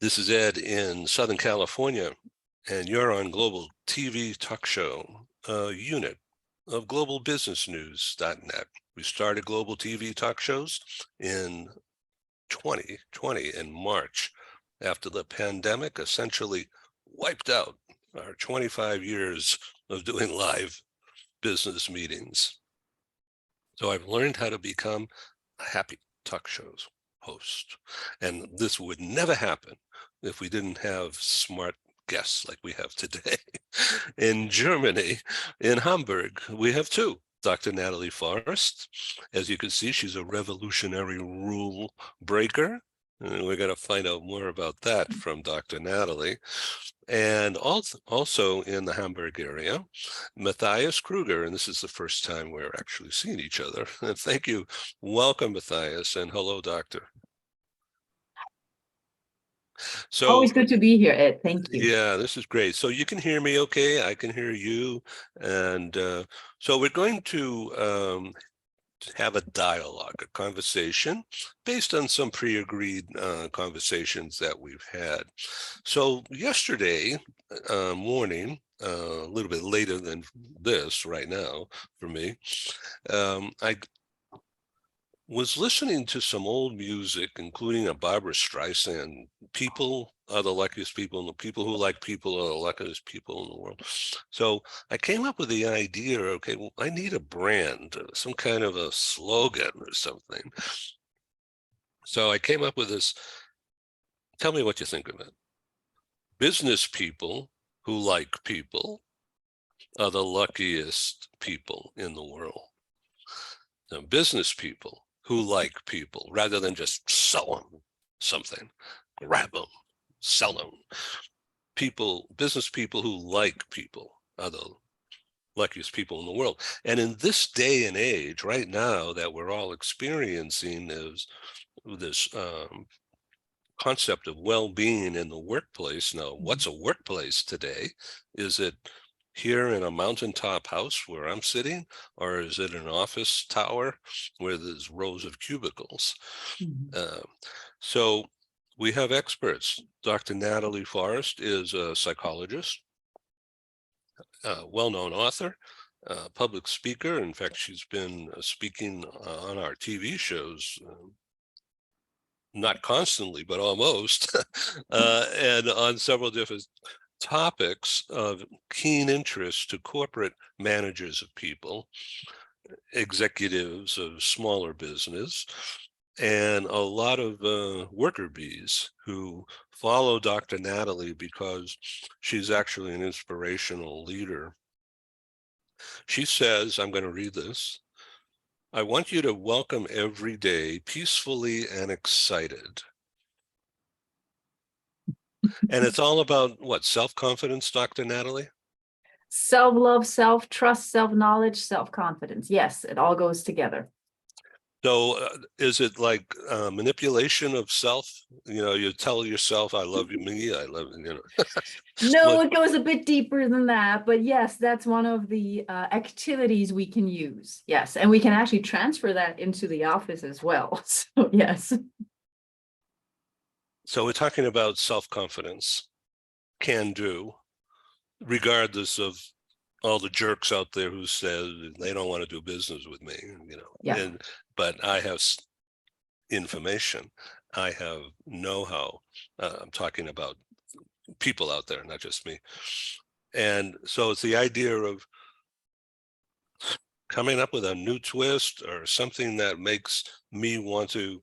This is Ed in Southern California, and you're on Global TV Talk Show, a unit of GlobalBusinessNews.net. We started Global TV Talk Shows in 2020 in March, after the pandemic essentially wiped out our 25 years of doing live business meetings. So I've learned how to become a happy talk shows host. And this would never happen if we didn't have smart guests like we have today. In Germany, in Hamburg, we have two. Dr. Natalie Forrest. As you can see, she's a revolutionary rule breaker. And we're going to find out more about that from Dr. Natalie. And also in the Hamburg area, Matthias Kruger, and this is the first time we're actually seeing each other. And thank you. Welcome, Matthias, and hello, Doctor. So always good to be here, Ed. Thank you. Yeah, this is great. So you can hear me okay? I can hear you. And so we're going to have a dialogue, a conversation based on some pre-agreed conversations that we've had. So yesterday morning, a little bit later than this right now for me, I was listening to some old music, including a Barbara Streisand, "People are the luckiest people, and the people who like people are the luckiest people in the world." So I came up with the idea, okay, well, I need a brand, some kind of a slogan or something. So I came up with this, tell me what you think of it. Business people who like people are the luckiest people in the world. Now, business people who like people, rather than just sell them something, grab them, sell them. Business people who like people are the luckiest people in the world. And in this day and age, right now, that we're all experiencing is this concept of well-being in the workplace. Now, what's a workplace today? Is it here in a mountaintop house where I'm sitting, or is it an office tower where there's rows of cubicles? So we have experts. Dr. Natalie Forrest is a psychologist, a well-known author, public speaker. In fact, she's been speaking on our TV shows, not constantly, but almost, and on several different topics of keen interest to corporate managers of people, executives of smaller business, and a lot of worker bees who follow Dr. Natalie because she's actually an inspirational leader. She says, I'm going to read this, "I want you to welcome every day peacefully and excited." And it's all about what? Self-confidence, Dr. Natalie? Self-love, self-trust, self-knowledge, self-confidence. Yes, it all goes together. So is it like manipulation of self? You know, you tell yourself, I love you, me, I love you, No, it goes a bit deeper than that. But yes, that's one of the activities we can use. Yes, and we can actually transfer that into the office as well. So yes. So we're talking about self-confidence, can do, regardless of all the jerks out there who said they don't want to do business with me, Yeah. But I have information, I have know-how. I'm talking about people out there, not just me. And so it's the idea of coming up with a new twist or something that makes me want to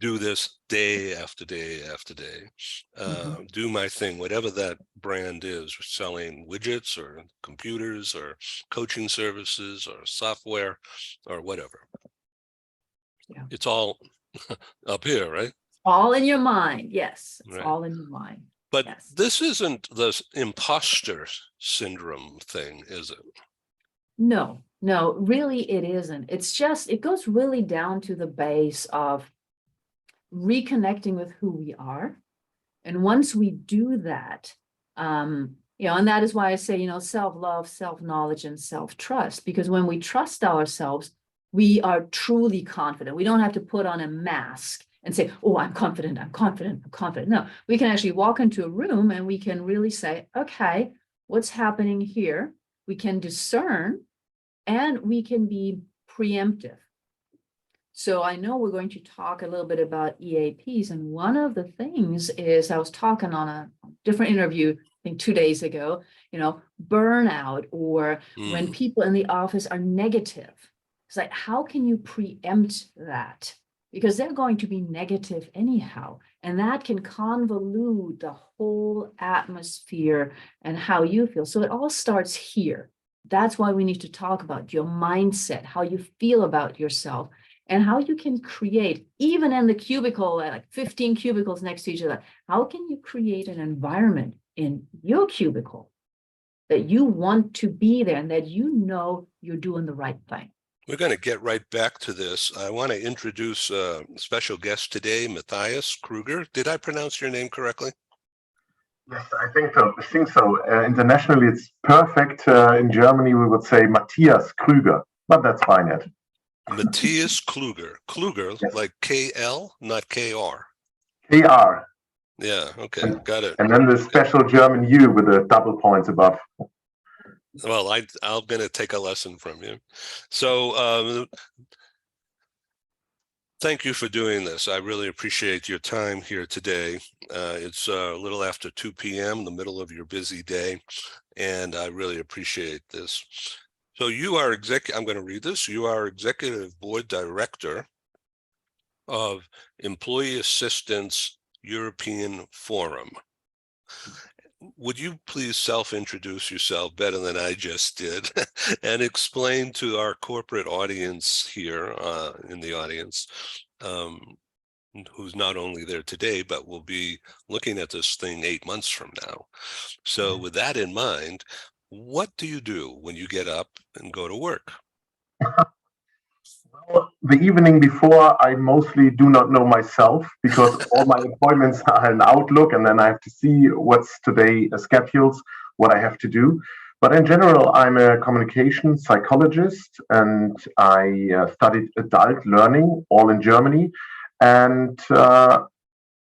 do this day after day after day, do my thing, whatever that brand is, selling widgets or computers or coaching services or software or whatever. Yeah. It's all up here, right? All in your mind. Yes, it's right. All in your mind. But yes. This isn't the imposter syndrome thing, is it? No, really it isn't. It's just, it goes really down to the base of reconnecting with who we are. And once we do that, and that is why I say, self-love, self-knowledge, and self-trust, because when we trust ourselves, we are truly confident. We don't have to put on a mask and say, oh, I'm confident, I'm confident, I'm confident. No, we can actually walk into a room and we can really say, okay, what's happening here? We can discern and we can be preemptive. So I know we're going to talk a little bit about EAPs. And one of the things is I was talking on a different interview, I think 2 days ago, burnout, or when people in the office are negative. It's like, how can you preempt that? Because they're going to be negative anyhow. And that can convolute the whole atmosphere and how you feel. So it all starts here. That's why we need to talk about your mindset, how you feel about yourself, and how you can create, even in the cubicle, like 15 cubicles next to each other, how can you create an environment in your cubicle that you want to be there and that you're doing the right thing? We're going to get right back to this. I want to introduce a special guest today, Matthias Kruger. Did I pronounce your name correctly? Yes, I think so. Internationally, it's perfect. In Germany, we would say Matthias Krüger, but that's fine, Ed. Matthias Kruger. Kruger, yes. Like K-L, not K-R. K-R. Yeah, okay, got it. And then the special German U with the double points above. Well, I'm going to take a lesson from you. So thank you for doing this. I really appreciate your time here today. It's a little after 2 p.m., the middle of your busy day, and I really appreciate this. So you are I'm going to read this. You are Executive Board Director of Employee Assistance European Forum. Would you please self-introduce yourself better than I just did and explain to our corporate audience here in the audience, who's not only there today, but will be looking at this thing 8 months from now. So with that in mind, what do you do when you get up and go to work? Well, the evening before, I mostly do not know myself because all my appointments are in Outlook, and then I have to see what's today schedules, what I have to do. But in general, I'm a communication psychologist, and I studied adult learning, all in Germany. And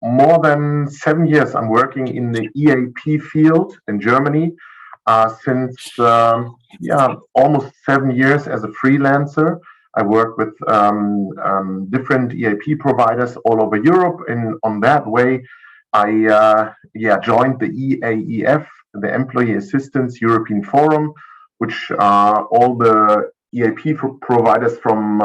more than 7 years, I'm working in the EAP field in Germany. Since almost 7 years as a freelancer. I work with different EAP providers all over Europe, and on that way, I joined the EAEF, the Employee Assistance European Forum, which are all the EAP providers from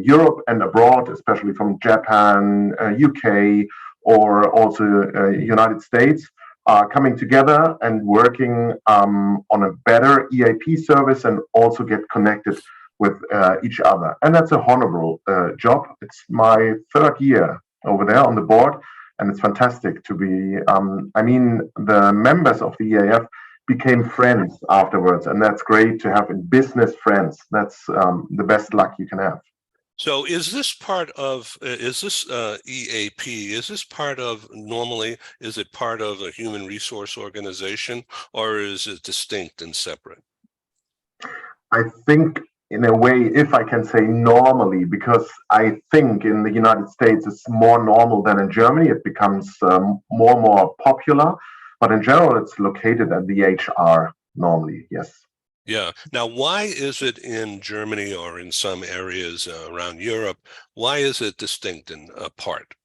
Europe and abroad, especially from Japan, UK, or also United States, are coming together and working on a better EAP service and also get connected with each other. And that's a honorable job. It's my 3rd year over there on the board, and it's fantastic to be, the members of the EAF became friends afterwards, and that's great to have in business friends. That's the best luck you can have. So is this part of, EAP, is it part of a human resource organization, or is it distinct and separate? I think in a way, if I can say normally, because I think in the United States it's more normal than in Germany, it becomes more and more popular, but in general it's located at the HR normally, yes. Yeah. Now, why is it in Germany or in some areas around Europe, why is it distinct and apart?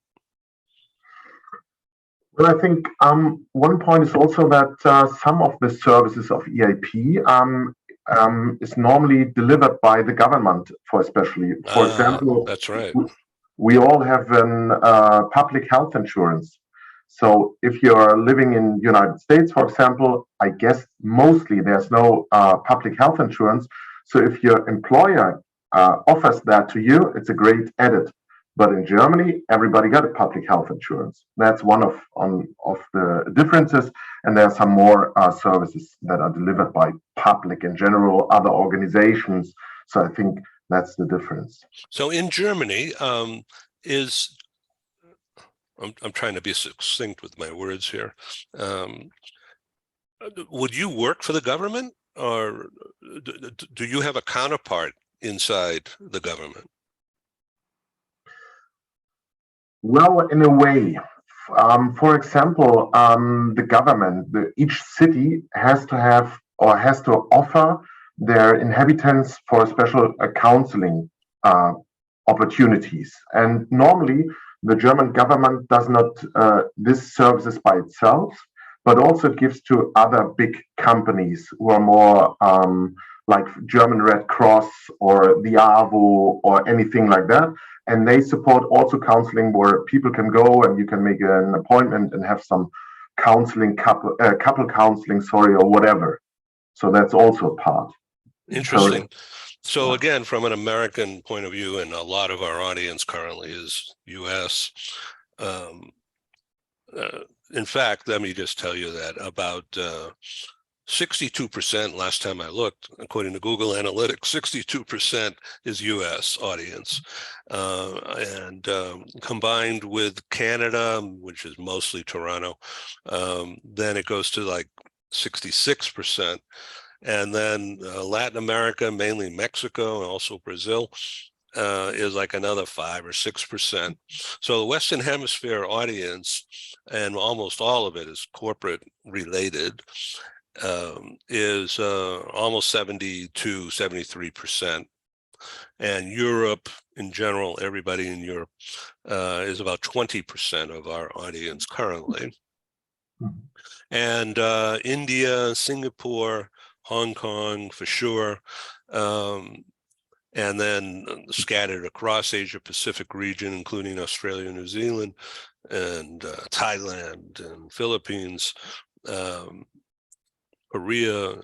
Well, I think one point is also that some of the services of EAP is normally delivered by the government, for example, that's right. We all have public health insurance. So if you're living in the United States, for example, I guess mostly there's no public health insurance. So if your employer offers that to you, it's a great edit. But in Germany, everybody got a public health insurance. That's one of the differences. And there are some more services that are delivered by public in general, other organizations. So I think that's the difference. So in Germany, I'm trying to be succinct with my words here. Would you work for the government, or do you have a counterpart inside the government? Well, in a way. For example, the government, each city has to have or has to offer their inhabitants for special counseling opportunities. And normally, the German government does not this services by itself, but also gives to other big companies who are more like German Red Cross or the AWO or anything like that. And they support also counseling where people can go and you can make an appointment and have some counseling, couple counseling, sorry, or whatever. So that's also a part. Interesting. So again, from an American point of view, and a lot of our audience currently is US. In fact, let me just tell you that about 62%, last time I looked, according to Google Analytics, 62% is US audience. And combined with Canada, which is mostly Toronto, then it goes to like 66%. And then Latin America, mainly Mexico and also Brazil, is like another 5 or 6%. So the Western Hemisphere audience, and almost all of it is corporate related, is almost 72, 73%. And Europe in general, everybody in Europe is about 20% of our audience currently. And India, Singapore, Hong Kong for sure, and then scattered across Asia Pacific region, including Australia, New Zealand, and Thailand and Philippines, Korea,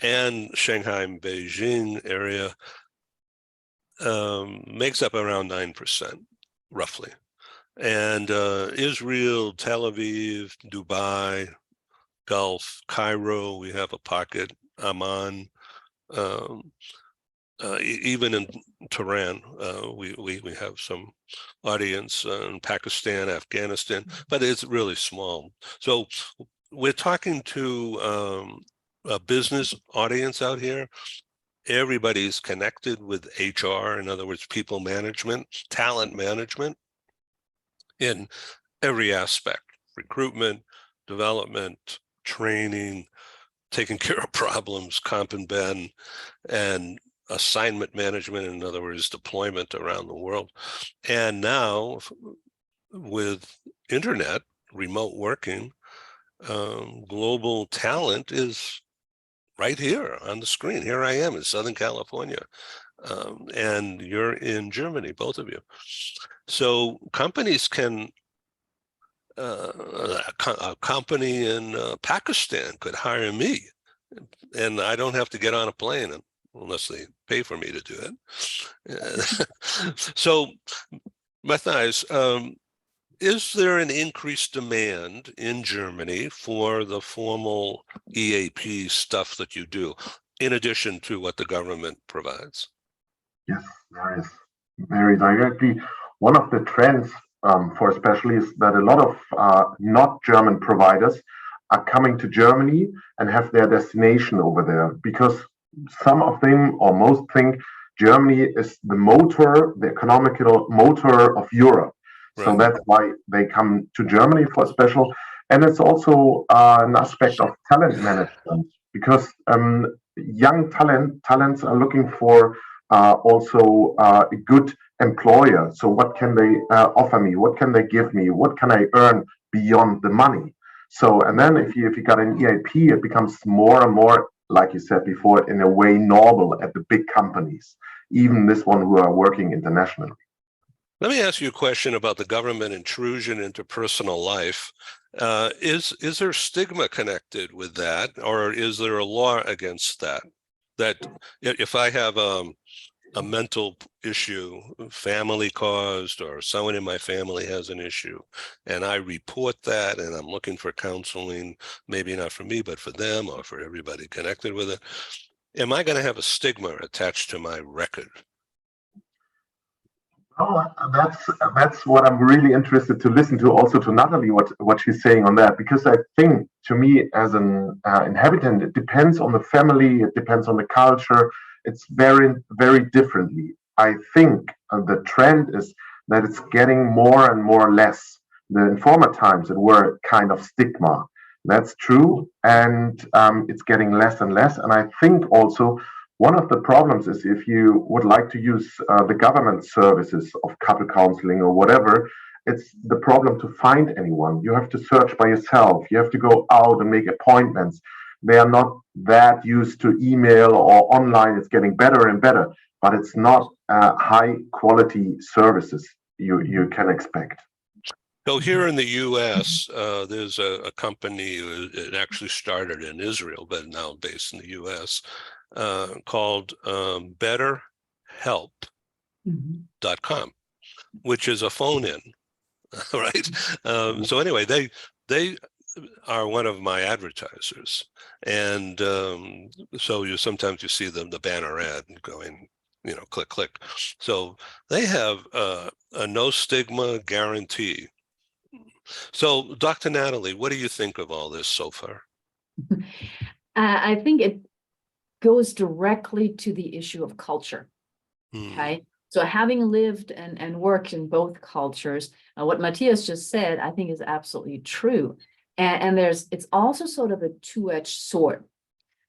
and Shanghai and Beijing area makes up around 9%, roughly. And Israel, Tel Aviv, Dubai, Gulf, Cairo, we have a pocket, Amman, even in Tehran, we have some audience in Pakistan, Afghanistan, but it's really small. So we're talking to a business audience out here. Everybody's connected with HR, in other words, people management, talent management in every aspect, recruitment, development, training, taking care of problems, comp and ben, and assignment management, in other words, deployment around the world. And now with internet, remote working, global talent is right here on the screen. Here I am in Southern California, and you're in Germany, both of you. So companies can, a company in Pakistan could hire me, and I don't have to get on a plane unless they pay for me to do it. So, Matthias, is there an increased demand in Germany for the formal EAP stuff that you do, in addition to what the government provides? Yes, there is. Very directly. One of the trends for especially is that a lot of not German providers are coming to Germany and have their destination over there, because some of them or most think Germany is the motor, the economical motor of Europe. So Right. that's why they come to Germany for special. And it's also an aspect of talent management, because young talents are looking for also a good employer. So what can they offer me? What can they give me? What can I earn beyond the money? So, and then if you got an EAP, it becomes more and more, like you said before, in a way normal at the big companies, even this one who are working internationally. Let me ask you a question about the government intrusion into personal life. Is there stigma connected with that, or is there a law against that? That if I have a mental issue, family caused, or someone in my family has an issue, and I report that, and I'm looking for counseling, maybe not for me, but for them or for everybody connected with it, am I going to have a stigma attached to my record? Oh, that's what I'm really interested to listen to. Also to Natalie, what she's saying on that, because I think to me as an inhabitant, it depends on the family, it depends on the culture. It's very, very differently. I think the trend is that it's getting more and more less. In former times, it were kind of stigma. That's true, and it's getting less and less. And I think also one of the problems is if you would like to use the government services of couple counseling or whatever, it's the problem to find anyone. You have to search by yourself. You have to go out and make appointments. They are not that used to email or online. It's getting better and better, but it's not high quality services you can expect. So here in the U.S., there's a company, it actually started in Israel, but now based in the U.S., called BetterHelp.com, which is a phone-in, right? So anyway, they are one of my advertisers, and so sometimes you see the banner ad going, click, click. So they have a no stigma guarantee. So, Dr. Natalie, what do you think of all this so far? I think it goes directly to the issue of culture. Okay. So having lived and worked in both cultures, what Matthias just said, I think is absolutely true. And it's also sort of a two-edged sword.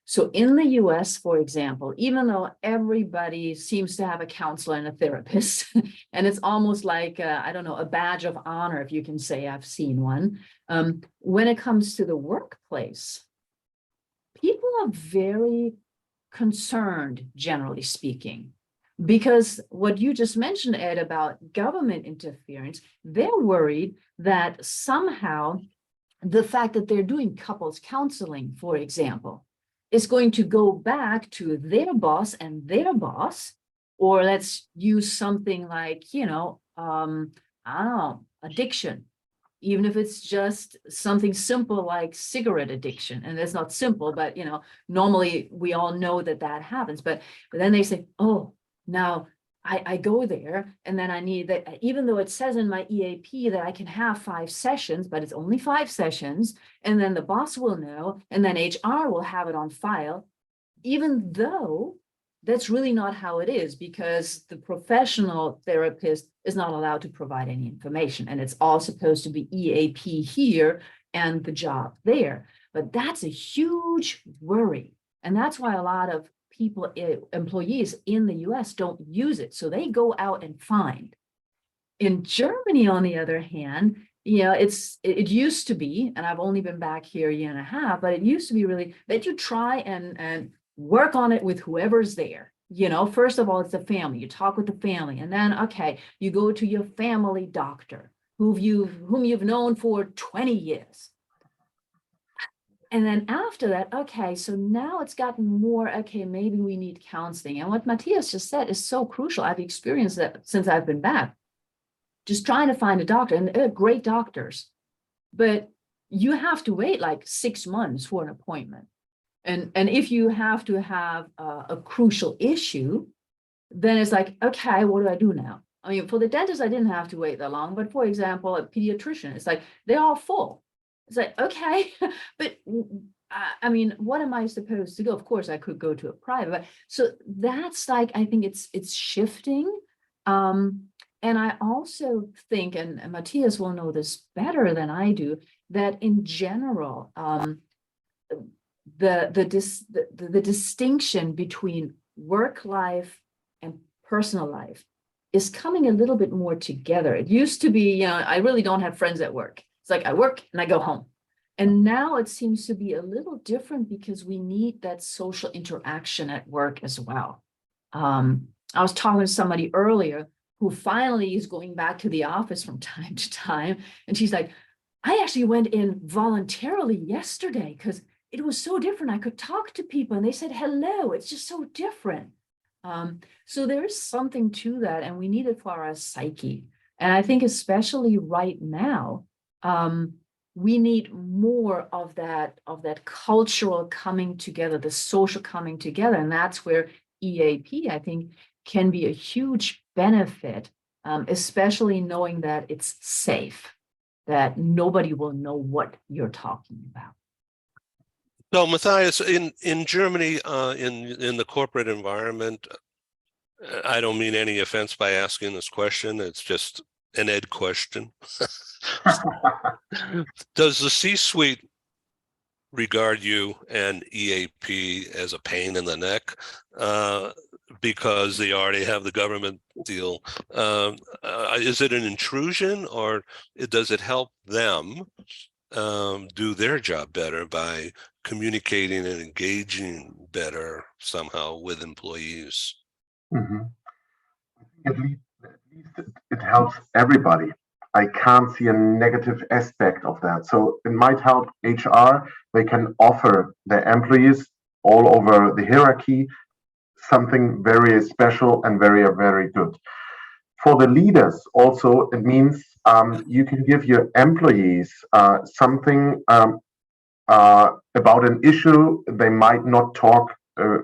So in the US, for example, even though everybody seems to have a counselor and a therapist, and it's almost like, I don't know, a badge of honor, if you can say I've seen one, when it comes to the workplace, people are very concerned, generally speaking, because what you just mentioned, Ed, about government interference, they're worried that somehow the fact that they're doing couples counseling, for example, is going to go back to their boss and their boss, or let's use something like, I don't know, addiction, even if it's just something simple like cigarette addiction. And it's not simple, but, normally we all know that happens. But then they say, oh, now I go there and then I need that, even though it says in my EAP that I can have 5 sessions, but it's only 5 sessions. And then the boss will know, and then HR will have it on file, even though that's really not how it is, because the professional therapist is not allowed to provide any information. And it's all supposed to be EAP here and the job there. But that's a huge worry. And that's why a lot of employees in the US don't use it. So they go out and find. In Germany, on the other hand, it used to be, and I've only been back here a year and a half, but it used to be really that you try and work on it with whoever's there. First of all, it's the family. You talk with the family, and then, okay, you go to your family doctor, whom you've known for 20 years. And then after that, okay, so now it's gotten more, okay, maybe we need counseling. And what Matthias just said is so crucial. I've experienced that since I've been back, just trying to find a doctor, and they're great doctors, but you have to wait like 6 months for an appointment. And if you have to have a crucial issue, then it's like, okay, what do I do now? I mean, for the dentist, I didn't have to wait that long, but for example, a pediatrician, it's like, they're all full. It's like, okay, but I mean, what am I supposed to go? Of course, I could go to a private, but so that's like, I think it's shifting. And I also think, and Matthias will know this better than I do, that in general, the distinction between work life and personal life is coming a little bit more together. It used to be, I really don't have friends at work. It's like I work and I go home. And now it seems to be a little different because we need that social interaction at work as well. I was talking to somebody earlier who finally is going back to the office from time to time. And she's like, I actually went in voluntarily yesterday because it was so different. I could talk to people and they said, hello, it's just so different. So there's something to that, and we need it for our psyche. And I think especially right now, we need more of that cultural coming together, the social coming together. And that's where EAP, I think, can be a huge benefit, especially knowing that it's safe, that nobody will know what you're talking about. So, Matthias, in Germany, in the corporate environment, I don't mean any offense by asking this question. It's just an Ed question. Does the C-suite regard you and EAP as a pain in the neck because they already have the government deal? Is it an intrusion, or does it help them do their job better by communicating and engaging better somehow with employees? Mhm. At least it helps everybody. I can't see a negative aspect of that. So it might help HR. They can offer their employees all over the hierarchy something very special and very, very good. For the leaders, also, it means you can give your employees something about an issue. They might not talk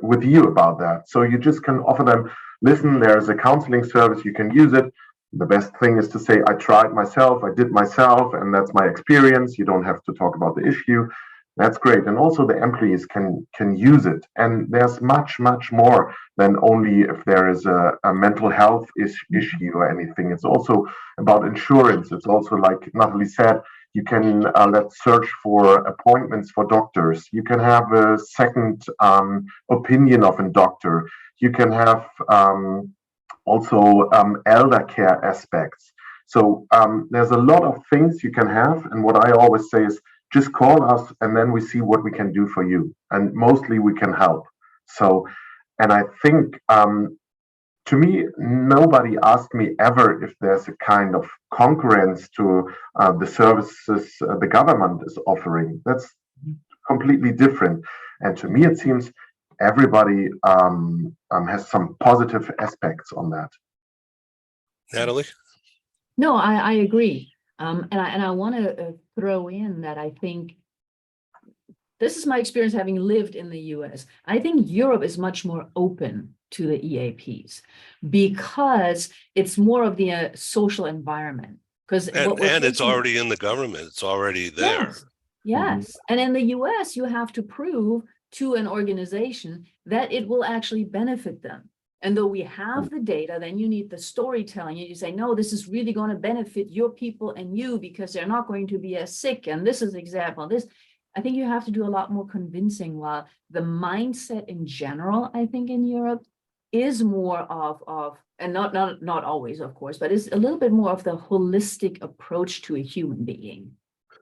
with you about that. So you just can offer them, listen, there's a counseling service, you can use it. The best thing is to say, I tried myself, I did myself, and that's my experience. You don't have to talk about the issue. That's great. And also the employees can use it. And there's much, much more than only if there is a mental health issue or anything. It's also about insurance. It's also, like Natalie said, you can let's search for appointments for doctors. You can have a second opinion of a doctor. You can have also elder care aspects. So there's a lot of things you can have. And what I always say is just call us and then we see what we can do for you. And mostly we can help. So, and I think to me, nobody asked me ever if there's a kind of concurrence to the services the government is offering. That's completely different. And to me, it seems everybody has some positive aspects on that. Natalie? No, I agree. And I want to throw in that I think this is my experience having lived in the US. I think Europe is much more open to the EAPs because it's more of the social environment. And it's already in the government. It's already there. Yes. Yes. And in the US, you have to prove to an organization that it will actually benefit them. And though we have the data, then you need the storytelling. You say, no, this is really going to benefit your people and you because they're not going to be as sick. And this is example. This, I think you have to do a lot more convincing, while the mindset in general, I think in Europe is more of and not always, of course, but it's a little bit more of the holistic approach to a human being.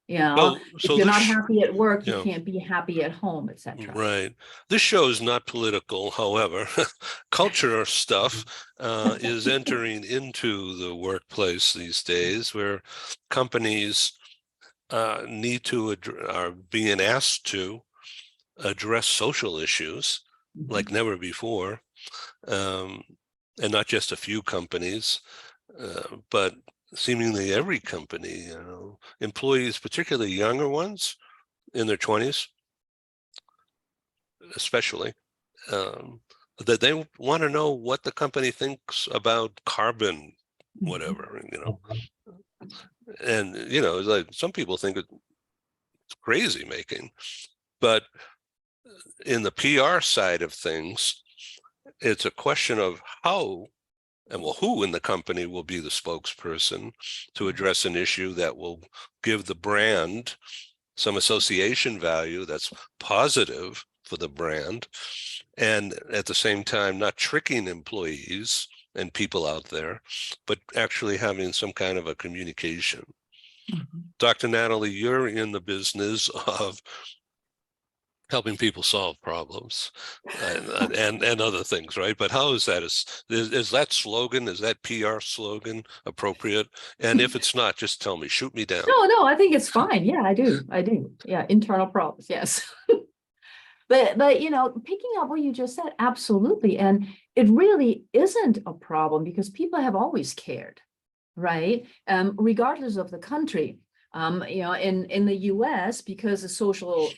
You know, if you're not happy at work, you can't be happy at home, etc. Right. This show is not political. However, culture stuff is entering into the workplace these days, where companies are being asked to address social issues like never before, and not just a few companies, but seemingly every company, employees, particularly younger ones in their 20s, especially, that they want to know what the company thinks about carbon, whatever, and, like some people think it's crazy making, but in the PR side of things, it's a question of how and who in the company will be the spokesperson to address an issue that will give the brand some association value that's positive for the brand, and at the same time not tricking employees and people out there, but actually having some kind of a communication. Dr. Natalie, you're in the business of helping people solve problems and other things, right? But how is that? Is that slogan, is that PR slogan appropriate? And if it's not, just tell me, shoot me down. No, I think it's fine. Yeah, I do. Yeah, internal problems, yes. But picking up what you just said, absolutely. And it really isn't a problem because people have always cared, right? Regardless of the country. In the US, because the social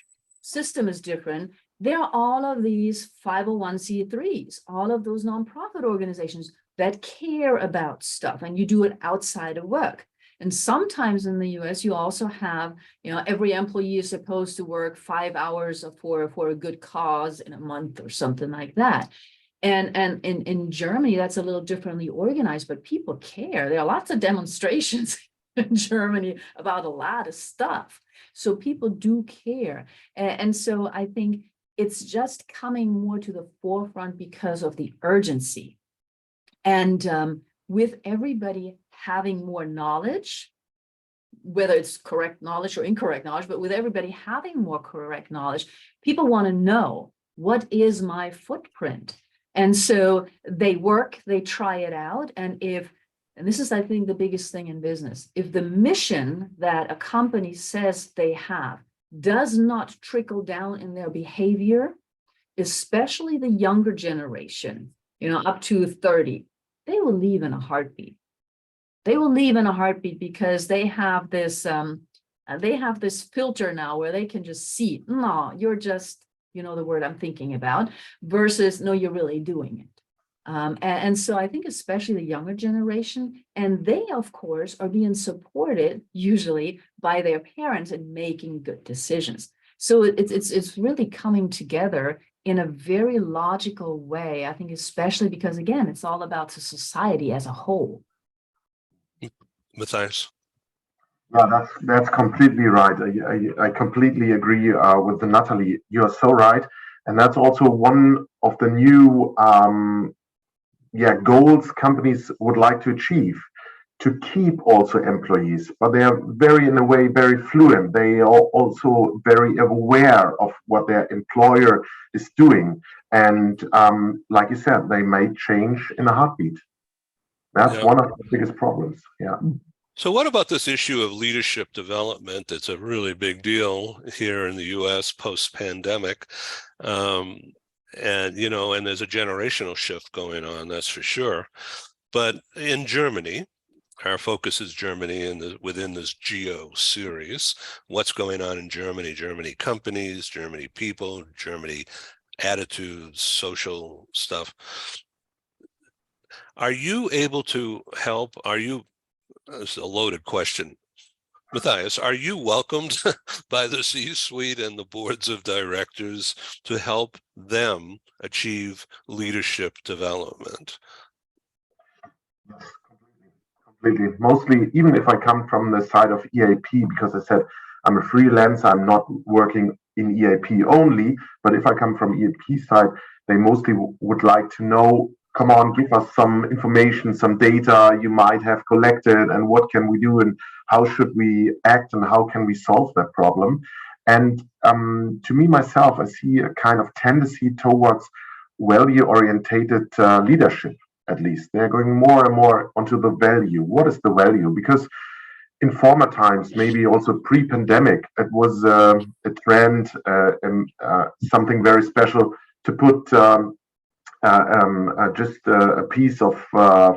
system is different, there are all of these 501c3s, all of those nonprofit organizations that care about stuff, and you do it outside of work. And sometimes in the US, you also have, every employee is supposed to work 5 hours for a good cause in a month or something like that. And in Germany, that's a little differently organized, but people care. There are lots of demonstrations in Germany about a lot of stuff. So people do care. And so I think it's just coming more to the forefront because of the urgency. And with everybody having more knowledge, whether it's correct knowledge or incorrect knowledge, but with everybody having more correct knowledge, people want to know, what is my footprint? And so they work, they try it out. And this is, I think, the biggest thing in business, if the mission that a company says they have does not trickle down in their behavior, especially the younger generation, up to 30, they will leave in a heartbeat. They will leave in a heartbeat because they have this filter now where they can just see, no, you're just, the word I'm thinking about, versus, no, you're really doing it. And so I think especially the younger generation, and they, of course, are being supported usually by their parents in making good decisions. So it's really coming together in a very logical way, I think, especially because, again, it's all about the society as a whole. Matthias? Yeah, that's completely right. I completely agree with Natalie. You are so right, and that's also one of the new goals companies would like to achieve, to keep also employees. But they are in a way, very fluent. They are also very aware of what their employer is doing, and like you said, they may change in a heartbeat. That's one of the biggest problems. Yeah. So what about this issue of leadership development? It's a really big deal here in the US post-pandemic. And there's a generational shift going on, that's for sure. But in Germany, our focus is Germany and within this Geo series, what's going on in Germany, Germany companies, Germany people, Germany attitudes, social stuff. Are you able to help? It's a loaded question. Matthias, are you welcomed by the C-suite and the boards of directors to help them achieve leadership development? Yes, completely. Mostly, even if I come from the side of EAP, because I said I'm a freelancer, I'm not working in EAP only, but if I come from EAP side, they mostly would like to know, come on, give us some information, some data you might have collected, and what can we do, and how should we act, and how can we solve that problem. And to me, myself, I see a kind of tendency towards value-orientated leadership. At least they're going more and more onto the value. What is the value? Because in former times, maybe also pre-pandemic, it was a trend, something very special to put just a piece of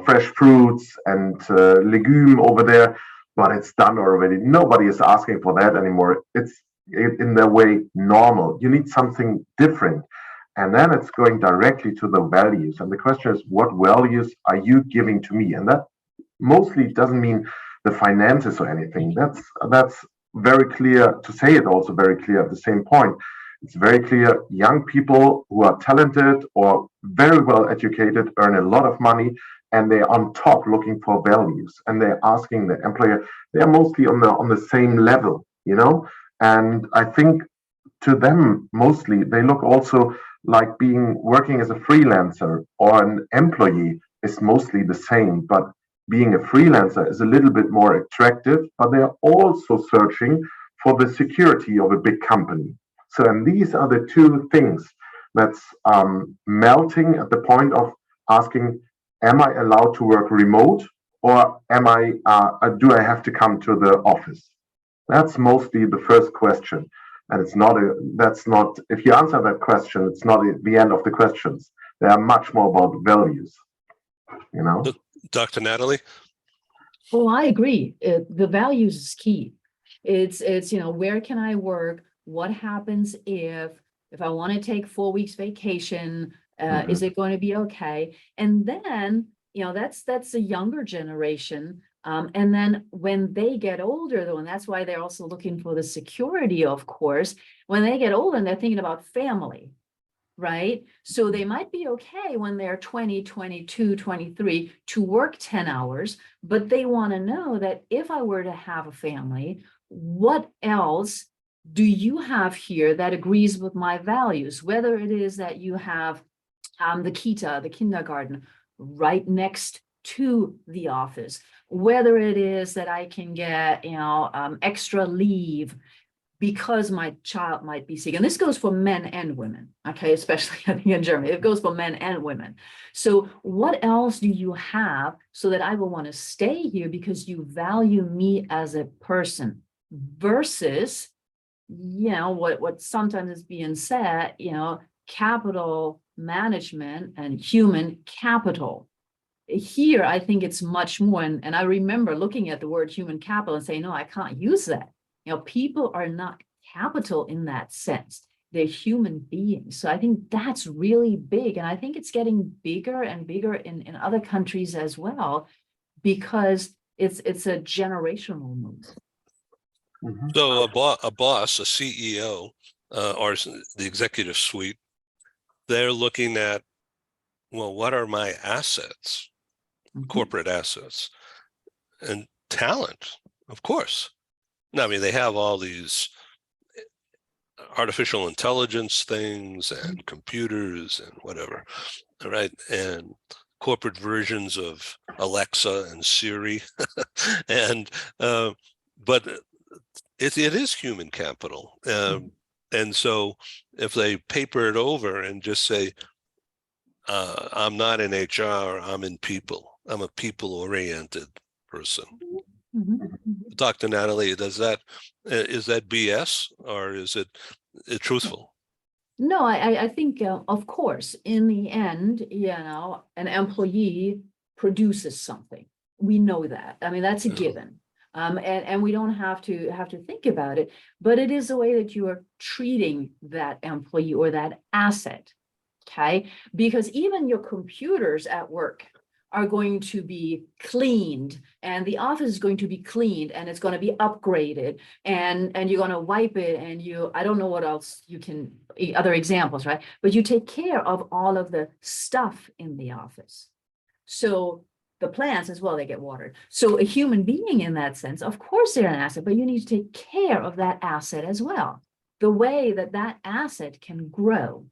fresh fruits and legume over there, but it's done already. Nobody is asking for that anymore. It's in their way normal. You need something different. And then it's going directly to the values. And the question is, what values are you giving to me? And that mostly doesn't mean the finances or anything. That's very clear to say it, also very clear at the same point. It's very clear young people who are talented or very well educated earn a lot of money, and they're on top looking for values, and they're asking the employer. They're mostly on the same level, And I think to them mostly they look also like working as a freelancer or an employee is mostly the same, but being a freelancer is a little bit more attractive, but they're also searching for the security of a big company. So, and these are the two things that's melting at the point of asking, am I allowed to work remote, or do I have to come to the office? That's mostly the first question. And that's not, if you answer that question, it's not the end of the questions. They are much more about values, Dr. Natalie? Well, I agree. The values is key. It's where can I work? What happens if I want to take 4 weeks vacation? Is it going to be okay? And then, that's a younger generation. And then when they get older, though, and that's why they're also looking for the security, of course, when they get older and they're thinking about family, right? So they might be okay when they're 20, 22, 23 to work 10 hours, but they want to know that if I were to have a family, what else do you have here that agrees with my values? Whether it is that you have the kindergarten right next to the office, whether it is that I can get, extra leave because my child might be sick. And this goes for men and women, okay, especially I think in Germany, it goes for men and women. So what else do you have so that I will want to stay here because you value me as a person versus, what sometimes is being said, capital management and human capital. Here, I think it's much more, and I remember looking at the word human capital and saying, no, I can't use that. People are not capital in that sense. They're human beings. So I think that's really big. And I think it's getting bigger and bigger in other countries as well, because it's a generational move. Mhm. So a boss, a CEO, or the executive suite, they're looking at, well, what are my assets, corporate assets, and talent, of course. Now, I mean, they have all these artificial intelligence things and computers and whatever, all right, and corporate versions of Alexa and Siri, and but it is human capital, and so if they paper it over and just say, I'm not in HR, I'm in people, I'm a people-oriented person. Dr. Natalie, is that BS or is it truthful? No, I think, of course, in the end, an employee produces something. We know that. I mean, that's a given. And we don't have to think about it, but it is the way that you are treating that employee or that asset. Okay, because even your computers at work are going to be cleaned, and the office is going to be cleaned, and it's going to be upgraded, and you're going to wipe it, and I don't know what else you can, other examples, right? But you take care of all of the stuff in the office. So the plants as well, they get watered. So a human being in that sense, of course they're an asset, but you need to take care of that asset as well. The way that asset can grow.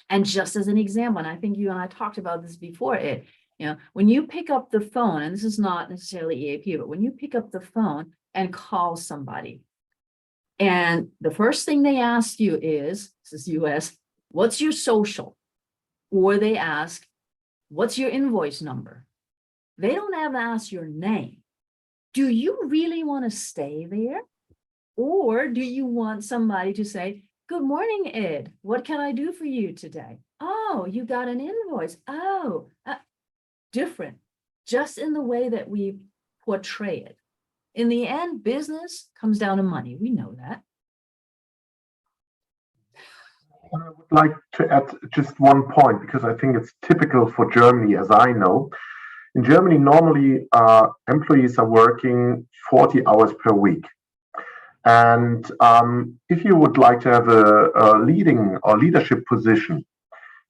And just as an example, and I think you and I talked about this before, when you pick up the phone, and this is not necessarily EAP, but when you pick up the phone and call somebody, and the first thing they ask you is, this is US, what's your social? Or they ask, what's your invoice number? They don't ever ask your name. Do you really want to stay there? Or do you want somebody to say, good morning, Ed. What can I do for you today? Oh, you got an invoice. Oh, different, just in the way that we portray it. In the end, business comes down to money. We know that. I would like to add just one point, because I think it's typical for Germany, as I know. In Germany, normally employees are working 40 hours per week. And if you would like to have a leading or leadership position,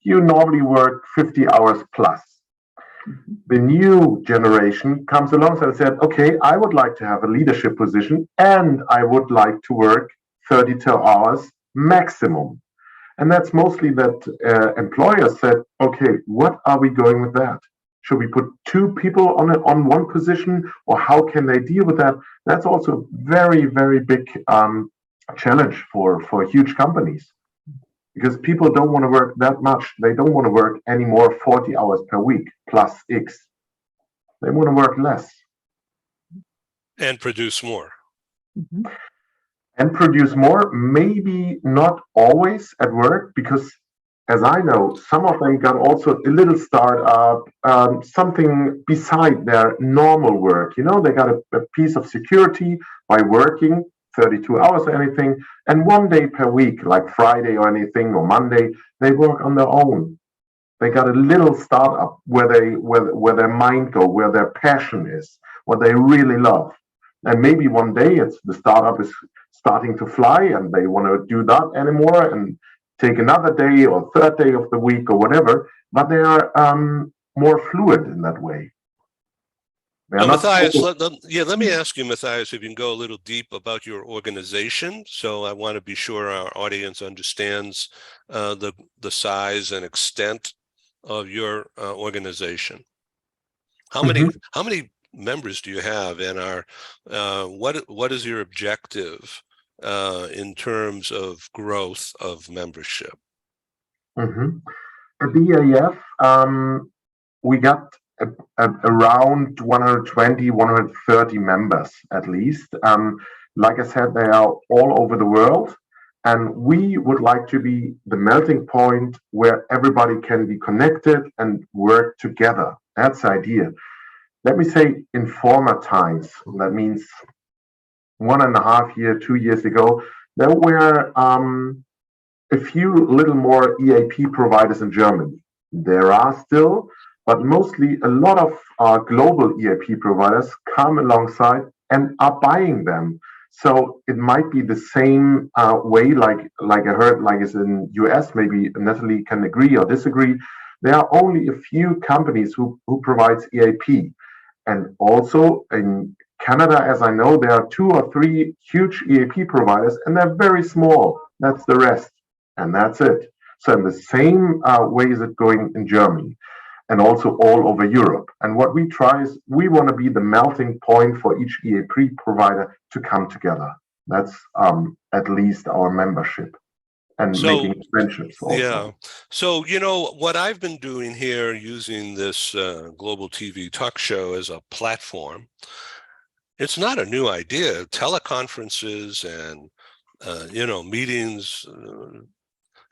you normally work 50 hours plus. The new generation comes along and said, okay, I would like to have a leadership position and I would like to work 32 hours maximum. And that's mostly that employers said, okay, what are we going with that? Should we put two people on one position, or how can they deal with that? That's also a very, very big challenge for huge companies, because people don't want to work that much. They don't want to work anymore 40 hours per week plus X. They want to work less. And produce more. And produce more, maybe not always at work, because as I know, some of them got also a little startup, something beside their normal work. They got a piece of security by working 32 hours or anything, and one day per week, like Friday or anything, or Monday, they work on their own. They got a little startup where their mind go, where their passion is, what they really love. And maybe one day the startup is starting to fly and they want to do that anymore, and take another day or third day of the week or whatever, but they are more fluid in that way. They are So not Matthias, focused. let me ask you, Matthias, if you can go a little deep about your organization. So I want to be sure our audience understands the size and extent of your organization. How many members do you have, and what is your objective in terms of growth of membership? At the EAF, we got around 120, 130 members at least. Like I said, they are all over the world. And we would like to be the melting point where everybody can be connected and work together. That's the idea. Let me say in former times, that means 1.5 years, 2 years ago, there were a few little more EAP providers in Germany. There are still, but mostly a lot of global EAP providers come alongside and are buying them. So it might be the same way, like I heard, like it's in US. Maybe Natalie can agree or disagree. There are only a few companies who provides EAP, and also in Canada, as I know, there are 2 or 3 huge EAP providers, and they're very small. That's the rest. And that's it. So in the same way is it going in Germany and also all over Europe. And what we try is we want to be the melting point for each EAP provider to come together. That's at least our membership and making friendships also. Yeah. So, what I've been doing here using this Global TV talk show as a platform, it's not a new idea. Teleconferences and, meetings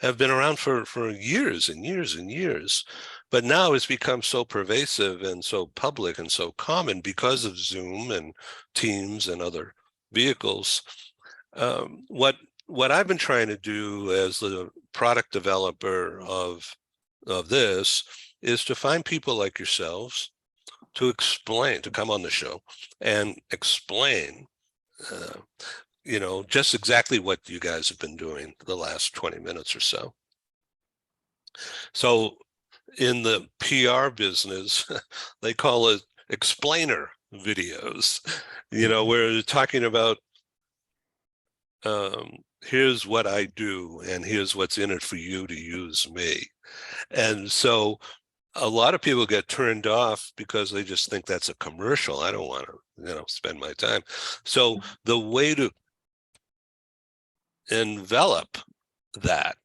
have been around for years and years and years, but now it's become so pervasive and so public and so common because of Zoom and Teams and other vehicles. What I've been trying to do as the product developer of this is to find people like yourselves to come on the show and explain just exactly what you guys have been doing the last 20 minutes or so. So in the PR business, they call it explainer videos, where they're talking about, here's what I do, and here's what's in it for you to use me. And so a lot of people get turned off because they just think that's a commercial. I don't want to, spend my time. So the way to envelop that,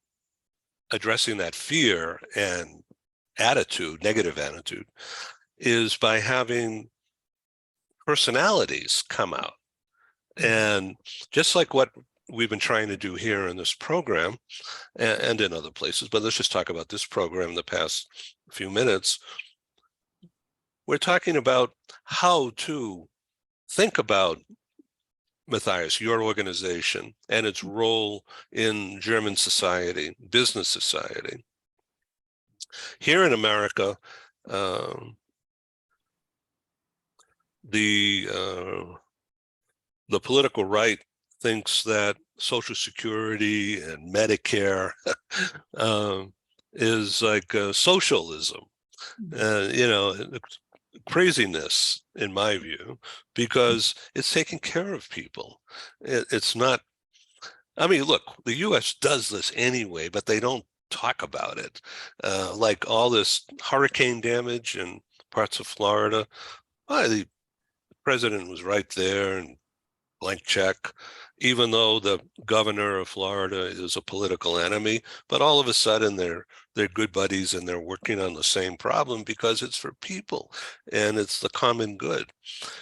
addressing that fear and negative attitude, is by having personalities come out. And just like what we've been trying to do here in this program and in other places, but let's just talk about this program in the past few minutes. We're talking about how to think about, Matthias, your organization and its role in German society, business society. Here in America, the political right thinks that Social Security and Medicare is like socialism, craziness in my view, because it's taking care of people. It's not, look, the US does this anyway, but they don't talk about it. Like all this hurricane damage in parts of Florida, the president was right there and blank check, even though the governor of Florida is a political enemy, but all of a sudden they're good buddies and they're working on the same problem because it's for people and it's the common good.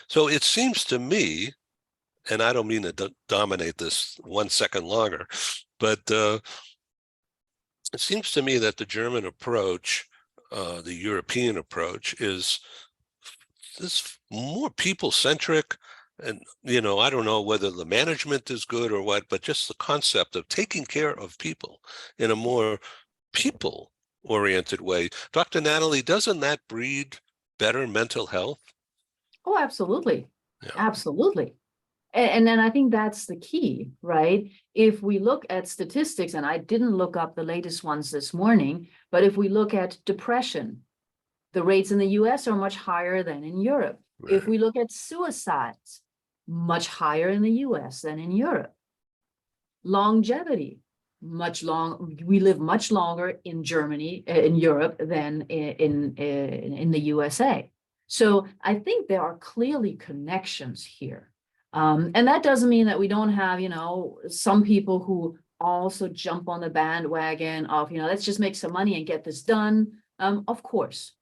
So it seems to me, and I don't mean to dominate this 1 second longer, but it seems to me that the German approach, the European approach, is more people-centric. And, I don't know whether the management is good or what, but just the concept of taking care of people in a more people-oriented way. Dr. Natalie, doesn't that breed better mental health? Oh, absolutely. Yeah. Absolutely. And then I think that's the key, right? If we look at statistics, and I didn't look up the latest ones this morning, but if we look at depression, the rates in the US are much higher than in Europe. If Right. we look at suicides, much higher in the US than in Europe. Longevity, we live much longer in Germany, in Europe than in the USA. So I think there are clearly connections here. And that doesn't mean that we don't have, some people who also jump on the bandwagon of, let's just make some money and get this done. Of course,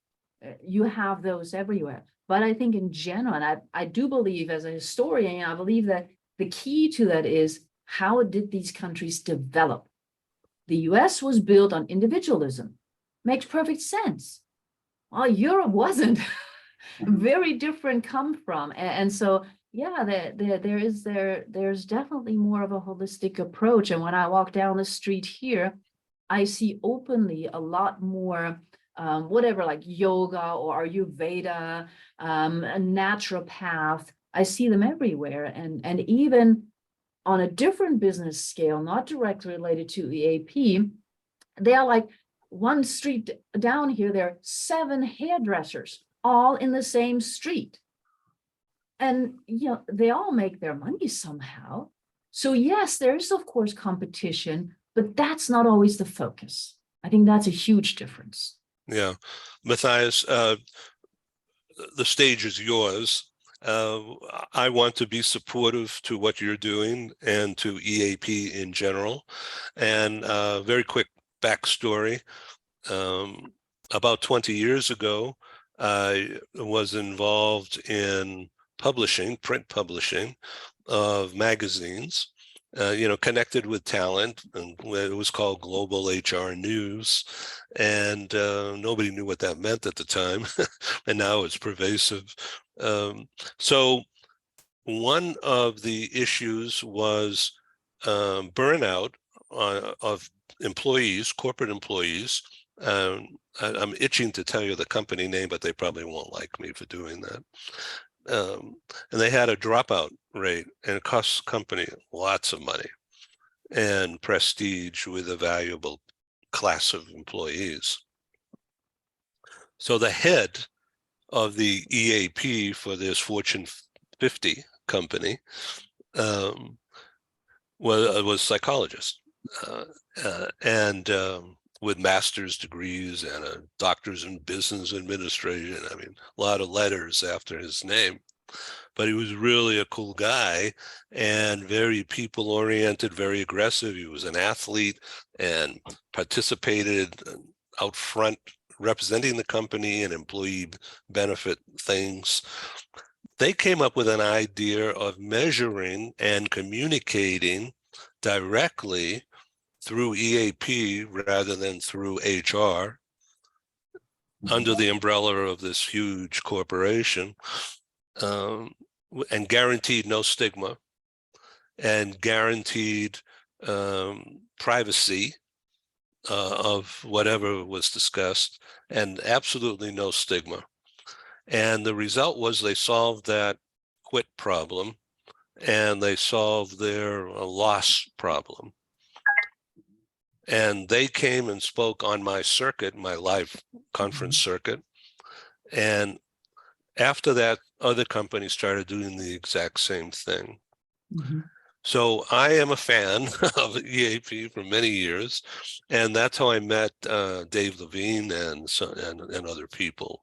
you have those everywhere. But I think in general, and I do believe as a historian, I believe that the key to that is, how did these countries develop? The US was built on individualism. Makes perfect sense. Well, Europe wasn't. Very different come from. And so, yeah, there's definitely more of a holistic approach. And when I walk down the street here, I see openly a lot more whatever, like yoga or Ayurveda, a naturopath. I see them everywhere. And even on a different business scale, not directly related to EAP, they are like one street down here, there are 7 hairdressers all in the same street. And they all make their money somehow. So yes, there is of course competition, but that's not always the focus. I think that's a huge difference. Yeah. Matthias, the stage is yours. I want to be supportive to what you're doing and to EAP in general. And very quick backstory. About 20 years ago, I was involved in print publishing of magazines, connected with talent, and it was called Global HR News. And nobody knew what that meant at the time. And now it's pervasive. So one of the issues was burnout of employees, corporate employees. I'm itching to tell you the company name, but they probably won't like me for doing that. And they had a dropout rate, and it costs the company lots of money and prestige with a valuable class of employees. So the head of the EAP for this Fortune 50 company was psychologist, and with master's degrees and a doctor's in business administration. I mean, a lot of letters after his name, but he was really a cool guy and very people oriented, very aggressive. He was an athlete and participated out front, representing the company and employee benefit things. They came up with an idea of measuring and communicating directly through EAP rather than through HR under the umbrella of this huge corporation, and guaranteed no stigma and guaranteed privacy of whatever was discussed, and absolutely no stigma. And the result was they solved that quit problem, and they solved their loss problem. And they came and spoke on my circuit, my live conference circuit. And after that, other companies started doing the exact same thing. Mm-hmm. So I am a fan of EAP for many years, and that's how I met Dave Levine and other people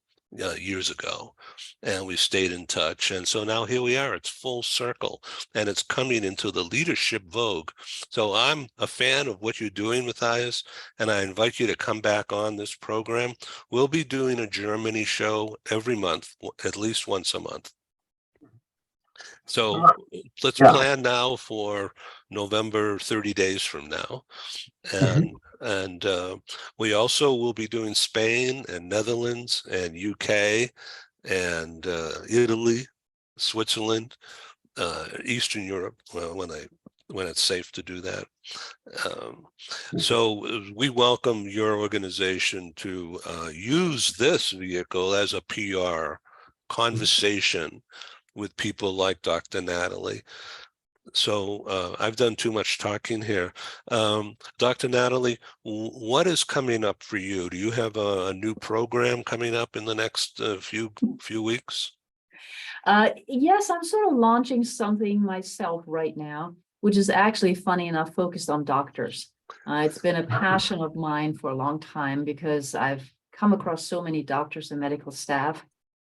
years ago, and we stayed in touch. And so now here we are. It's full circle, and it's coming into the leadership vogue. So I'm a fan of what you're doing, Matthias, and I invite you to come back on this program. We'll be doing a Germany show every month, at least once a month. So let's plan now for November, 30 days from now. And we also will be doing Spain and Netherlands and UK and Italy, Switzerland, Eastern Europe, when it's safe to do that. So we welcome your organization to use this vehicle as a PR conversation with people like Dr. Natalie. So I've done too much talking here. Dr. Natalie, what is coming up for you? Do you have a new program coming up in the next few weeks? Yes, I'm sort of launching something myself right now, which is actually, funny enough, focused on doctors. It's been a passion of mine for a long time because I've come across so many doctors and medical staff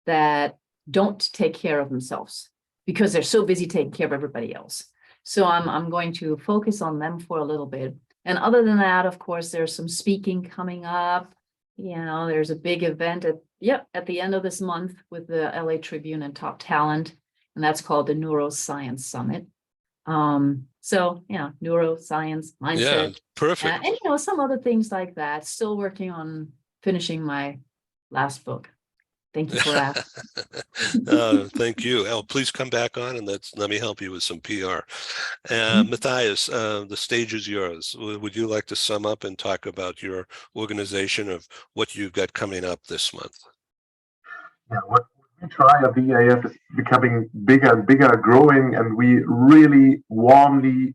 that don't take care of themselves because they're so busy taking care of everybody else. So I'm going to focus on them for a little bit. And other than that, of course, there's some speaking coming up. You know, there's a big event at the end of this month with the LA Tribune and Top Talent, and that's called the Neuroscience Summit. So yeah, neuroscience, Yeah, mindset, perfect. and you know, some other things like that. Still working on finishing my last book. Thank you for asking. Thank you. Oh, please come back on and let me help you with some PR. Matthias, the stage is yours. Would you like to sum up and talk about your organization of what you've got coming up this month? Yeah, what we try at the EAF is becoming bigger and bigger, growing, and we really warmly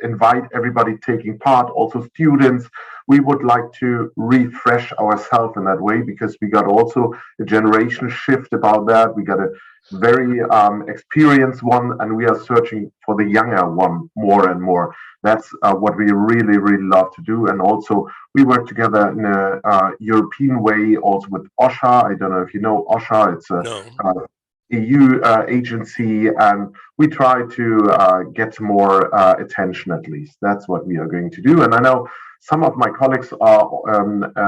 invite everybody taking part, also students. We would like to refresh ourselves in that way because we got also a generation shift about that. We got a very experienced one, and we are searching for the younger one more and more. That's what we really, really love to do. And also, we work together in a European way, also with OSHA. I don't know if you know OSHA. It's a No. EU agency, and we try to get more attention at least. That's what we are going to do. And I know some of my colleagues are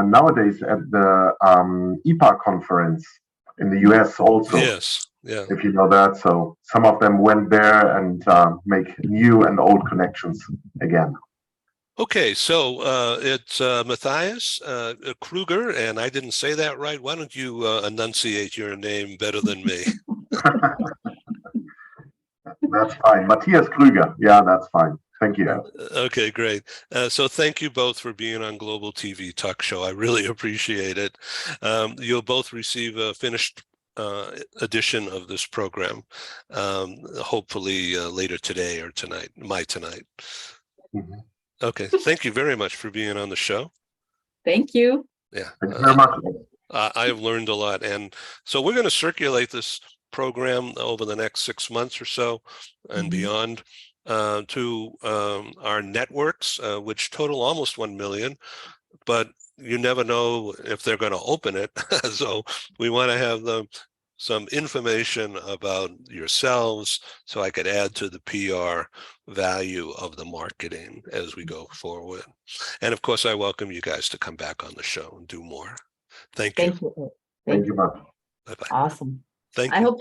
nowadays at the EAP conference in the US also. Yes. Yeah. If you know that. So some of them went there and make new and old connections again. Okay, so it's Matthias Kruger, and I didn't say that right. Why don't you enunciate your name better than me? That's fine. Matthias Krüger. Yeah, that's fine. Thank you. Okay, great. So thank you both for being on Global TV Talk Show. I really appreciate it. You'll both receive a finished edition of this program, hopefully later today or tonight, tonight. Mm-hmm. Okay, thank you very much for being on the show. Thank you. Yeah, thank you very much. I have learned a lot, and so we're going to circulate this program over the next 6 months or so and beyond to our networks, which total almost 1 million, but you never know if they're going to open it. So we want to have some information about yourselves so I could add to the PR value of the marketing as we go forward. And of course, I welcome you guys to come back on the show and do more. Thank you. Thank you much. Bye-bye. Awesome. Thank you. I hope